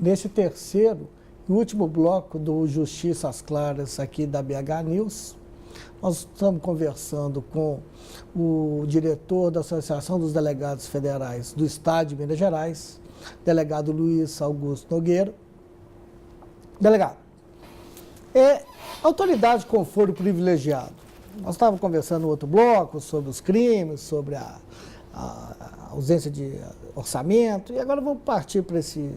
nesse terceiro e último bloco do Justiça às Claras aqui da BH News. Nós estamos conversando com o diretor da Associação dos Delegados Federais do Estado de Minas Gerais, delegado Luiz Augusto Nogueira. Delegado, autoridade com foro privilegiado. Nós estávamos conversando no outro bloco sobre os crimes, sobre a ausência de orçamento, e agora vamos partir para esse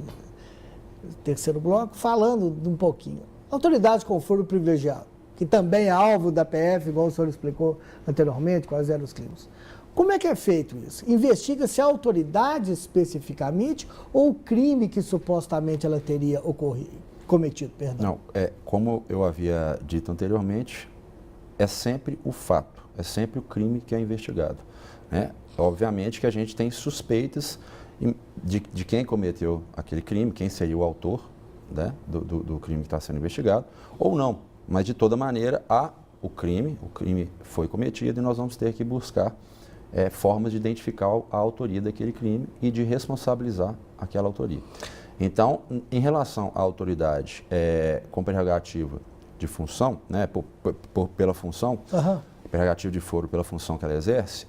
terceiro bloco falando de um pouquinho. Autoridade com foro privilegiado, que também é alvo da PF, igual o senhor explicou anteriormente, quais eram os crimes. Como é que é feito isso? Investiga-se a autoridade especificamente ou o crime que supostamente ela teria cometido? Perdão. Não, como eu havia dito anteriormente, é sempre o fato, é sempre o crime que é investigado, né? Obviamente que a gente tem suspeitas de quem cometeu aquele crime, quem seria o autor, né, do crime que está sendo investigado, ou não. Mas, de toda maneira, há o crime foi cometido e nós vamos ter que buscar formas de identificar a autoria daquele crime e de responsabilizar aquela autoria. Então, em relação à autoridade com prerrogativa de função, né, pela função, prerrogativa de foro pela função que ela exerce,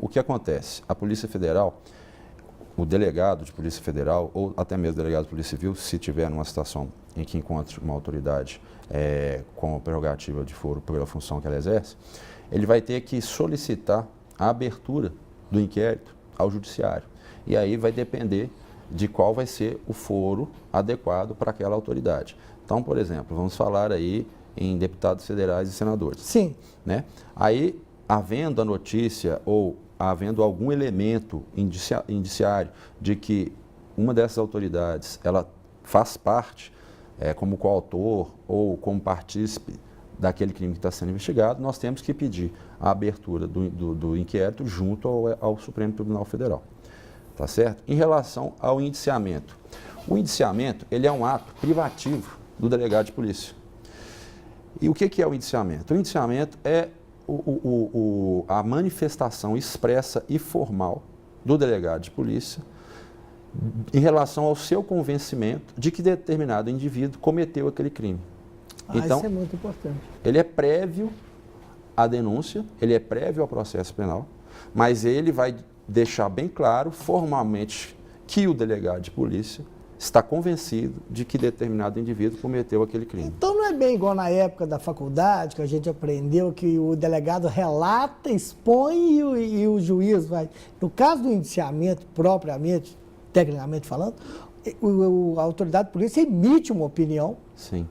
o que acontece? A Polícia Federal, o delegado de Polícia Federal, ou até mesmo o delegado de Polícia Civil, se tiver numa situação em que encontre uma autoridade com prerrogativa de foro pela função que ela exerce, ele vai ter que solicitar a abertura do inquérito ao judiciário. E aí vai depender de qual vai ser o foro adequado para aquela autoridade. Então, por exemplo, vamos falar aí em deputados federais e senadores. Sim. Né? Aí, havendo a notícia ou havendo algum elemento indiciário de que uma dessas autoridades ela faz parte como coautor ou como partícipe daquele crime que está sendo investigado, nós temos que pedir a abertura do inquérito junto ao Supremo Tribunal Federal. Tá certo? Em relação ao indiciamento. O indiciamento ele é um ato privativo do delegado de polícia. E o que é o indiciamento? O indiciamento é a manifestação expressa e formal do delegado de polícia em relação ao seu convencimento de que determinado indivíduo cometeu aquele crime. Então, isso é muito importante. Ele é prévio à denúncia, ele é prévio ao processo penal, mas ele vai deixar bem claro, formalmente, que o delegado de polícia está convencido de que determinado indivíduo cometeu aquele crime. Então não é bem igual na época da faculdade, que a gente aprendeu que o delegado relata, expõe e o juiz vai... No caso do indiciamento, propriamente, tecnicamente falando, a autoridade de polícia emite uma opinião. Sim.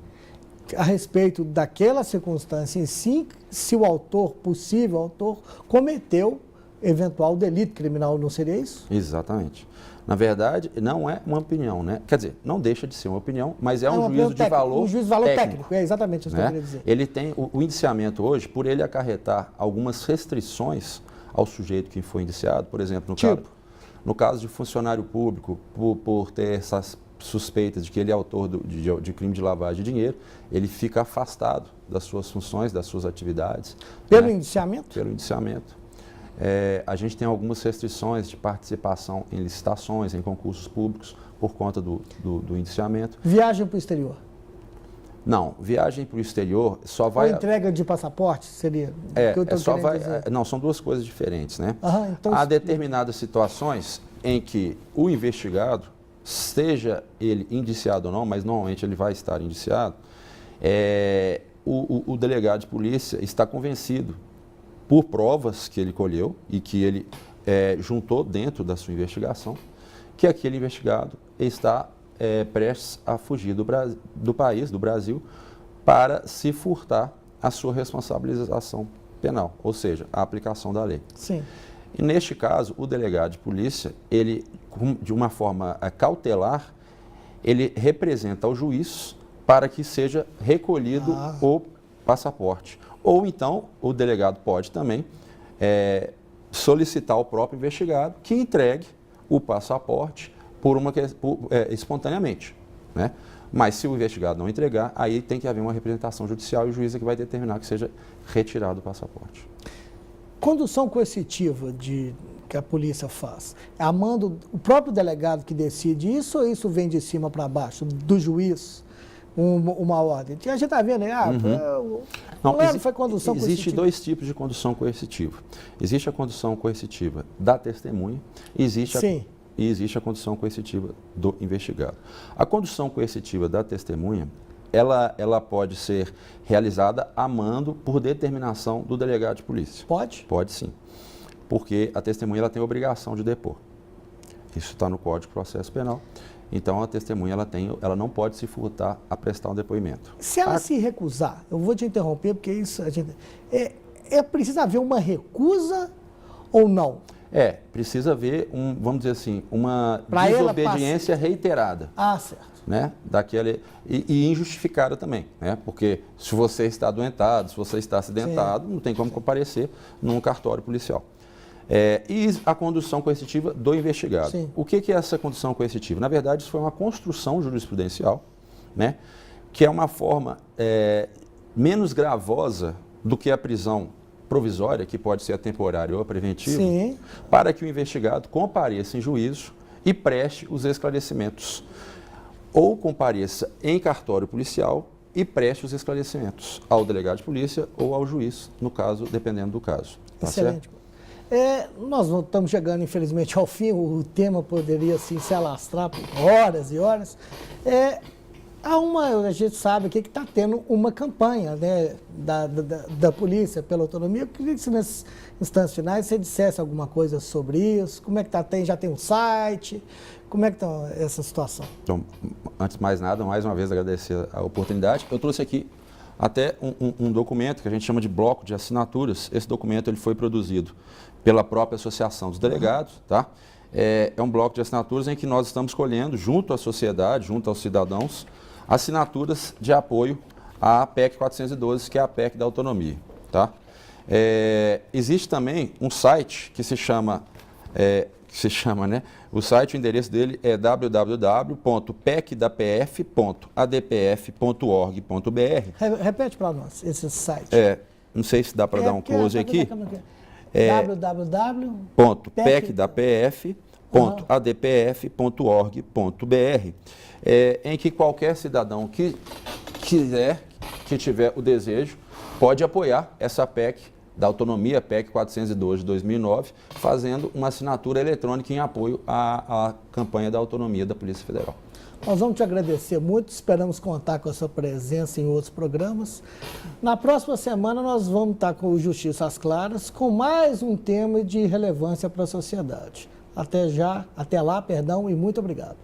A respeito daquela circunstância em si, se o autor, possível autor, cometeu eventual delito criminal, não seria isso? Exatamente. Na verdade, não é uma opinião, né? Quer dizer, não deixa de ser uma opinião, mas é um juízo de valor técnico. Um juízo de valor técnico, é exatamente isso que eu queria dizer. Ele tem o indiciamento hoje, por ele acarretar algumas restrições ao sujeito que foi indiciado, por exemplo, no caso de funcionário público, por ter essas suspeitas de que ele é autor de crime de lavagem de dinheiro, ele fica afastado das suas funções, das suas atividades. Pelo indiciamento? Pelo indiciamento. A gente tem algumas restrições de participação em licitações, em concursos públicos, por conta do indiciamento. Viagem para o exterior? Não, viagem para o exterior só vai... Ou entrega de passaporte seria? Não, são duas coisas diferentes, né? Então há determinadas situações em que o investigado, seja ele indiciado ou não, mas normalmente ele vai estar indiciado, o delegado de polícia está convencido por provas que ele colheu e que ele juntou dentro da sua investigação, que aquele investigado está prestes a fugir do país, do Brasil, para se furtar a sua responsabilização penal, ou seja, a aplicação da lei. Sim. E neste caso, o delegado de polícia, ele, de uma forma cautelar, ele representa ao juiz para que seja recolhido o passaporte. Ou então, o delegado pode também solicitar ao próprio investigado que entregue o passaporte espontaneamente, né? Mas se o investigado não entregar, aí tem que haver uma representação judicial e o juiz é que vai determinar que seja retirado o passaporte. Condução coercitiva que a polícia faz? É a mando o próprio delegado que decide isso ou isso vem de cima para baixo, do juiz, uma ordem? A gente está vendo aí, Não, foi condução coercitiva. Existe dois tipos de condução coercitiva. Existe a condução coercitiva da testemunha e existe a condução coercitiva do investigado. A condução coercitiva da testemunha, ela pode ser realizada a mando por determinação do delegado de polícia. Pode? Pode sim, porque a testemunha ela tem a obrigação de depor. Isso está no Código de Processo Penal. Então, a testemunha ela não pode se furtar a prestar um depoimento. Se ela se recusar, eu vou te interromper, porque isso precisa haver uma recusa ou não? Precisa haver, vamos dizer assim, uma desobediência reiterada. Certo. Né? E injustificada também, né? Porque se você está adoentado, se você está acidentado, não tem como comparecer num cartório policial. E a condução coercitiva do investigado. Sim. O que é essa condução coercitiva? Na verdade, isso foi uma construção jurisprudencial, né? Que é uma forma menos gravosa do que a prisão provisória, que pode ser a temporária ou a preventiva, Sim. para que o investigado compareça em juízo e preste os esclarecimentos. Ou compareça em cartório policial e preste os esclarecimentos ao delegado de polícia ou ao juiz, no caso, dependendo do caso. Tá Excelente. Nós não estamos chegando, infelizmente, ao fim. O tema poderia assim, se alastrar por horas e horas. A gente sabe aqui que está tendo uma campanha, né, da polícia pela autonomia. Eu queria que, nas instâncias finais, você dissesse alguma coisa sobre isso. Como é que está? Já tem um site? Como é que está essa situação? Então, antes de mais nada, mais uma vez agradecer a oportunidade. Eu trouxe aqui até um documento que a gente chama de bloco de assinaturas. Esse documento ele foi produzido pela própria Associação dos Delegados, tá? É um bloco de assinaturas em que nós estamos colhendo, junto à sociedade, junto aos cidadãos, assinaturas de apoio à PEC 412, que é a PEC da autonomia, tá? Existe também um site que se chama, né? O site, o endereço dele é www.pecdapf.adpf.org.br. Repete para nós esse site. Não sei se dá para dar um close aqui. www.pecdapf.adpf.org.br, em que qualquer cidadão que tiver o desejo, pode apoiar essa PEC da autonomia, PEC 412 de 2009, fazendo uma assinatura eletrônica em apoio à campanha da autonomia da Polícia Federal. Nós vamos te agradecer muito, esperamos contar com a sua presença em outros programas. Na próxima semana nós vamos estar com o Justiça às Claras, com mais um tema de relevância para a sociedade. Até lá, e muito obrigado.